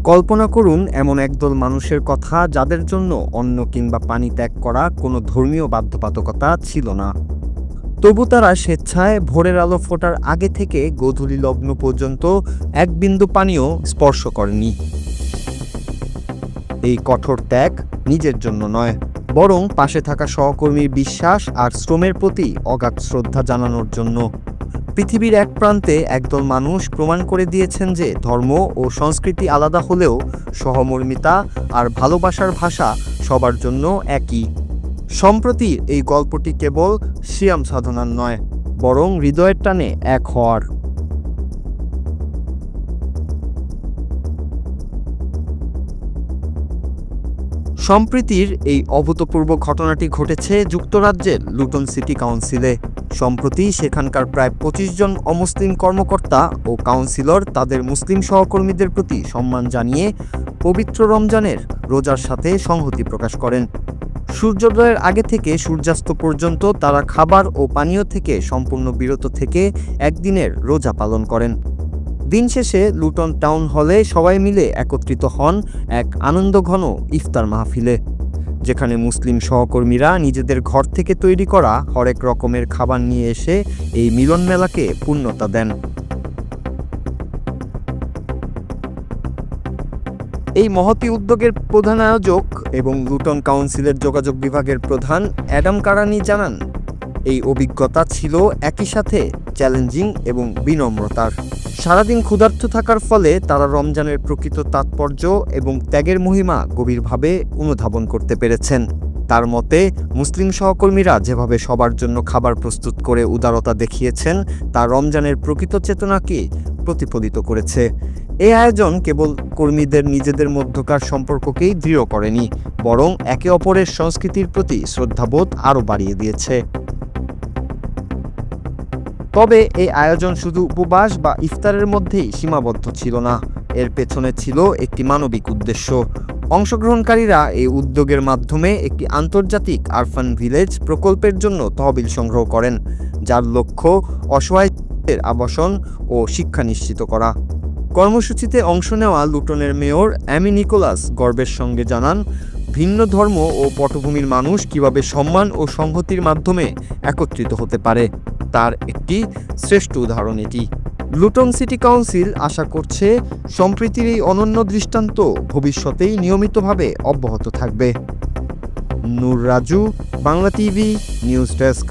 কল্পনা করুন এমন একদল মানুষের কথা যাদের জন্য অন্ন কিংবা পানি ত্যাগ করা কোনো ধর্মীয় বাধ্যবাধকতা ছিল না। তবু তারা স্বেচ্ছায় ভোরের আলো ফোটার আগে থেকে গোধূলি লগ্ন পর্যন্ত এক বিন্দু পানিও স্পর্শ করেনি। এই কঠোর ত্যাগ নিজের জন্য নয়, বরং পাশে থাকা সহকর্মীর বিশ্বাস আর শ্রমের প্রতি অগাধ শ্রদ্ধা জানানোর জন্য। পৃথিবীর এক প্রান্তে একদল মানুষ প্রমাণ করে দিয়েছেন যে ধর্ম ও সংস্কৃতি আলাদা হলেও সহমর্মিতা আর ভালোবাসার ভাষা সবার জন্য একই। সম্প্রতি এই গল্পটি কেবল সিয়াম সাধনার নয়, বরং হৃদয়ের টানে এক হওয়ার। সম্প্রীতির এই অভূতপূর্ব ঘটনাটি ঘটেছে যুক্তরাজ্যের লুটন সিটি কাউন্সিলে। সম্প্রতি সেখানকার প্রায় ২৫ জন অমুসলিম কর্মকর্তা ও কাউন্সিলর তাদের মুসলিম সহকর্মীদের প্রতি সম্মান জানিয়ে পবিত্র রমজানের রোজার সাথে সংহতি প্রকাশ করেন। সূর্যোদয়ের আগে থেকে সূর্যাস্ত পর্যন্ত তারা খাবার ও পানীয় থেকে সম্পূর্ণ বিরত থেকে একদিনের রোজা পালন করেন। দিন শেষে লুটন টাউন হলে সবাই মিলে একত্রিত হন এক আনন্দঘন ইফতার মাহফিলে, যেখানে মুসলিম সহকর্মীরা নিজেদের ঘর থেকে তৈরি করা হরেক রকমের খাবার নিয়ে এসে এই মিলন মেলাকে পূর্ণতা দেন। এই মহতী উদ্যোগের প্রধান আয়োজক এবং লুটন কাউন্সিলের যোগাযোগ বিভাগের প্রধান অ্যাডাম কারানি জানান, এই অভিজ্ঞতা ছিল একই সাথে চ্যালেঞ্জিং এবং বিনম্রতার। সারাদিন ক্ষুধার্ত থাকার ফলে তারা রমজানের প্রকৃত তাৎপর্য এবং ত্যাগের মহিমা গভীরভাবে অনুধাবন করতে পেরেছেন। তার মতে, মুসলিম সহকর্মীরা যেভাবে সবার জন্য খাবার প্রস্তুত করে উদারতা দেখিয়েছেন তা রমজানের প্রকৃত চেতনাকে প্রতিফলিত করেছে। এই আয়োজন কেবল কর্মীদের নিজেদের মধ্যকার সম্পর্ককেই দৃঢ় করেনি, বরং একে অপরের সংস্কৃতির প্রতি শ্রদ্ধাবোধ আরও বাড়িয়ে দিয়েছে। তবে এই আয়োজন শুধু উপবাস বা ইফতারের মধ্যেই সীমাবদ্ধ ছিল না, এর পেছনে ছিল একটি মানবিক উদ্দেশ্য। অংশগ্রহণকারীরা এই উদ্যোগের মাধ্যমে একটি আন্তর্জাতিক আরফান ভিলেজ প্রকল্পের জন্য তহবিল সংগ্রহ করেন, যার লক্ষ্য অসহায়দের আবাসন ও শিক্ষা নিশ্চিত করা। কর্মসূচিতে অংশ নেওয়া লুটনের মেয়র অ্যামি নিকোলাস গর্বের সঙ্গে জানান, ভিন্ন ধর্ম ও পটভূমির মানুষ কিভাবে সম্মান ও সংহতির মাধ্যমে একত্রিত হতে পারে তার একটি শ্রেষ্ঠ উদাহরণ এটি। লুটন সিটি কাউন্সিল আশা করছে সম্প্রীতির এই অনন্য দৃষ্টান্ত ভবিষ্যতেই নিয়মিতভাবে অব্যাহত থাকবে। Nur Raju, Bangla TV news desk.